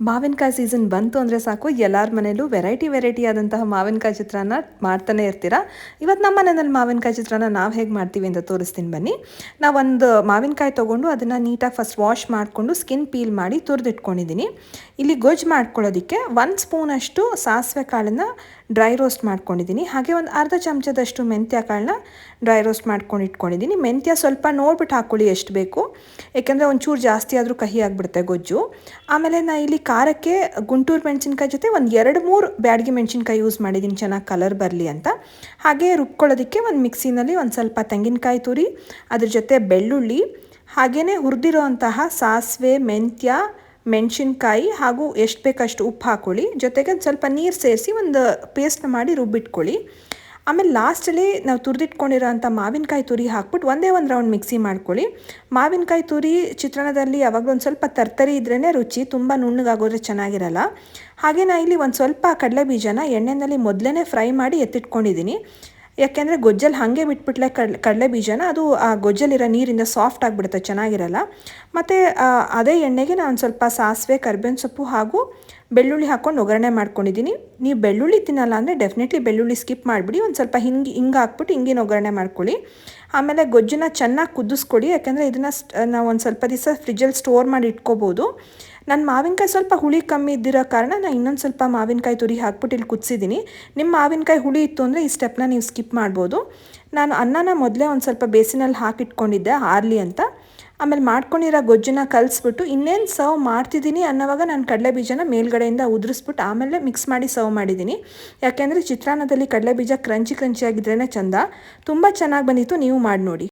ಮಾವಿನಕಾಯಿ ಸೀಸನ್ ಬಂತು ಅಂದರೆ ಸಾಕು ಎಲ್ಲರ ಮನೆಯಲ್ಲೂ ವೆರೈಟಿ ಆದಂತಹ ಮಾವಿನಕಾಯಿ ಚಿತ್ರಾನ್ನ ಮಾಡ್ತಾನೆ ಇರ್ತೀರಾ. ಇವತ್ತು ನಮ್ಮ ಮನೆಯಲ್ಲಿ ಮಾವಿನಕಾಯಿ ಚಿತ್ರಾನ್ನ ನಾವು ಹೇಗೆ ಮಾಡ್ತೀವಿ ಅಂತ ತೋರಿಸ್ತೀನಿ ಬನ್ನಿ. ನಾವೊಂದು ಮಾವಿನಕಾಯಿ ತೊಗೊಂಡು ಅದನ್ನು ನೀಟಾಗಿ ಫಸ್ಟ್ ವಾಶ್ ಮಾಡಿಕೊಂಡು ಸ್ಕಿನ್ ಪೀಲ್ ಮಾಡಿ ತುರಿದಿಟ್ಕೊಂಡಿದ್ದೀನಿ. ಇಲ್ಲಿ ಗೊಜ್ಜು ಮಾಡ್ಕೊಳ್ಳೋದಕ್ಕೆ 1 ಸ್ಪೂನಷ್ಟು ಸಾಸಿವೆ ಕಾಳನ್ನು ಡ್ರೈ ರೋಸ್ಟ್ ಮಾಡ್ಕೊಂಡಿದ್ದೀನಿ. ಹಾಗೆ ಒಂದು ಅರ್ಧ ಚಮಚದಷ್ಟು ಮೆಂತ್ಯ ಕಾಳನ್ನ ಡ್ರೈ ರೋಸ್ಟ್ ಮಾಡ್ಕೊಂಡು ಇಟ್ಕೊಂಡಿದ್ದೀನಿ. ಮೆಂತ್ಯ ಸ್ವಲ್ಪ ನೋಡ್ಬಿಟ್ಟು ಹಾಕ್ಕೊಳ್ಳಿ ಎಷ್ಟು ಬೇಕು, ಏಕೆಂದರೆ ಒಂಚೂರು ಜಾಸ್ತಿ ಆದರೂ ಕಹಿ ಆಗಿಬಿಡುತ್ತೆ ಗೊಜ್ಜು. ಆಮೇಲೆ ನಾನು ಇಲ್ಲಿ ಖಾರಕ್ಕೆ ಗುಂಟೂರು ಮೆಣಸಿನ್ಕಾಯಿ ಜೊತೆ ಒಂದು 2-3 ಬ್ಯಾಡಗಿ ಮೆಣಸಿನ್ಕಾಯಿ ಯೂಸ್ ಮಾಡಿದ್ದೀನಿ ಚೆನ್ನಾಗಿ ಕಲರ್ ಬರಲಿ ಅಂತ. ಹಾಗೆ ರುಬ್ಕೊಳ್ಳೋದಕ್ಕೆ ಒಂದು ಮಿಕ್ಸಿನಲ್ಲಿ ಒಂದು ಸ್ವಲ್ಪ ತೆಂಗಿನಕಾಯಿ ತುರಿ, ಅದ್ರ ಜೊತೆ ಬೆಳ್ಳುಳ್ಳಿ, ಹಾಗೆಯೇ ಹುರಿದಿರೋ ಅಂತಹ ಸಾಸಿವೆ, ಮೆಂತ್ಯ, ಮೆಣಸಿನ್ಕಾಯಿ ಹಾಗೂ ಎಷ್ಟು ಬೇಕಷ್ಟು ಉಪ್ಪು ಹಾಕ್ಕೊಳ್ಳಿ. ಜೊತೆಗೆ ಸ್ವಲ್ಪ ನೀರು ಸೇರಿಸಿ ಒಂದು ಪೇಸ್ಟ್ ಮಾಡಿ ರುಬ್ಬಿಟ್ಕೊಳ್ಳಿ. ಆಮೇಲೆ ಲಾಸ್ಟಲ್ಲಿ ನಾವು ತುರಿದಿಟ್ಕೊಂಡಿರೋ ಅಂಥ ಮಾವಿನಕಾಯಿ ತುರಿ ಹಾಕ್ಬಿಟ್ಟು ಒಂದೇ ಒಂದು ರೌಂಡ್ ಮಿಕ್ಸಿ ಮಾಡ್ಕೊಳ್ಳಿ. ಮಾವಿನಕಾಯಿ ತುರಿ ಚಿತ್ರಾನ್ನದಲ್ಲಿ ಯಾವಾಗಲೂ ಒಂದು ಸ್ವಲ್ಪ ತರ್ತರಿ ಇದ್ರೇ ರುಚಿ, ತುಂಬ ನುಣ್ಣಗಾಗೋದ್ರೆ ಚೆನ್ನಾಗಿರಲ್ಲ. ಹಾಗೆ ನಾನು ಇಲ್ಲಿ ಒಂದು ಸ್ವಲ್ಪ ಕಡಲೆ ಬೀಜನ ಎಣ್ಣೆಯಲ್ಲಿ ಮೊದಲೇ ಫ್ರೈ ಮಾಡಿ ಎತ್ತಿಟ್ಕೊಂಡಿದ್ದೀನಿ. ಯಾಕೆಂದರೆ ಗೊಜ್ಜಲ್ಲಿ ಹಾಗೆ ಬಿಟ್ಬಿಟ್ಲೆ ಕಡಲೆ ಬೀಜನ ಅದು ಆ ಗೊಜ್ಜಲ್ಲಿರೋ ನೀರಿಂದ ಸಾಫ್ಟ್ ಆಗಿಬಿಡುತ್ತೆ, ಚೆನ್ನಾಗಿರಲ್ಲ. ಮತ್ತು ಅದೇ ಎಣ್ಣೆಗೆ ನಾನು ಸ್ವಲ್ಪ ಸಾಸಿವೆ, ಕರಿಬೇವಿನ ಸೊಪ್ಪು ಹಾಗೂ ಬೆಳ್ಳುಳ್ಳಿ ಹಾಕ್ಕೊಂಡು ಒಗ್ಗರಣೆ ಮಾಡ್ಕೊಂಡಿದ್ದೀನಿ. ನೀವು ಬೆಳ್ಳುಳ್ಳಿ ತಿನ್ನಲ್ಲ ಅಂದರೆ ಡೆಫಿನೆಟ್ಲಿ ಬೆಳ್ಳುಳ್ಳಿ ಸ್ಕಿಪ್ ಮಾಡಿಬಿಡಿ. ಒಂದು ಸ್ವಲ್ಪ ಹಿಂಗೆ ಹಾಕ್ಬಿಟ್ಟು ಹಿಂಗಿನ ಒಗ್ಗರಣೆ ಮಾಡ್ಕೊಳ್ಳಿ. ಆಮೇಲೆ ಗೊಜ್ಜನ್ನ ಚೆನ್ನಾಗಿ ಕುದಿಸ್ಕೊಡಿ, ಯಾಕೆಂದರೆ ಇದನ್ನು ನಾವು ಒಂದು ಸ್ವಲ್ಪ ದಿವಸ ಫ್ರಿಜ್ಜಲ್ಲಿ ಸ್ಟೋರ್ ಮಾಡಿ ಇಟ್ಕೋಬೋದು. ನನ್ನ ಮಾವಿನಕಾಯಿ ಸ್ವಲ್ಪ ಹುಳಿ ಕಮ್ಮಿ ಇದ್ದಿರೋ ಕಾರಣ ನಾನು ಇನ್ನೊಂದು ಸ್ವಲ್ಪ ಮಾವಿನಕಾಯಿ ತುರಿ ಹಾಕ್ಬಿಟ್ಟು ಇಲ್ಲಿ ಕುದಿಸಿದ್ದೀನಿ. ನಿಮ್ಮ ಮಾವಿನಕಾಯಿ ಹುಳಿ ಇತ್ತು ಅಂದರೆ ಈ ಸ್ಟೆಪ್ನ ನೀವು ಸ್ಕಿಪ್ ಮಾಡ್ಬೋದು. ನಾನು ಅನ್ನನ ಮೊದಲೇ ಒಂದು ಸ್ವಲ್ಪ ಬೇಸಿನಲ್ಲಿ ಹಾಕಿಟ್ಕೊಂಡಿದ್ದೆ ಆರಲಿ ಅಂತ. ಆಮೇಲೆ ಮಾಡ್ಕೊಂಡಿರೋ ಗೊಜ್ಜನ್ನ ಕಲಿಸ್ಬಿಟ್ಟು ಇನ್ನೇನು ಸರ್ವ್ ಮಾಡ್ತಿದ್ದೀನಿ ಅನ್ನೋವಾಗ ನಾನು ಕಡಲೆ ಬೀಜನ ಮೇಲ್ಗಡೆಯಿಂದ ಉದುರಿಸ್ಬಿಟ್ಟು ಆಮೇಲೆ ಮಿಕ್ಸ್ ಮಾಡಿ ಸರ್ವ್ ಮಾಡಿದ್ದೀನಿ. ಯಾಕೆಂದರೆ ಚಿತ್ರಾನ್ನದಲ್ಲಿ ಕಡಲೆ ಬೀಜ ಕ್ರಂಚಿಯಾಗಿದ್ರೇ ಚೆಂದ. ತುಂಬ ಚೆನ್ನಾಗಿ ಬಂದಿತ್ತು, ನೀವು ಮಾಡಿ ನೋಡಿ.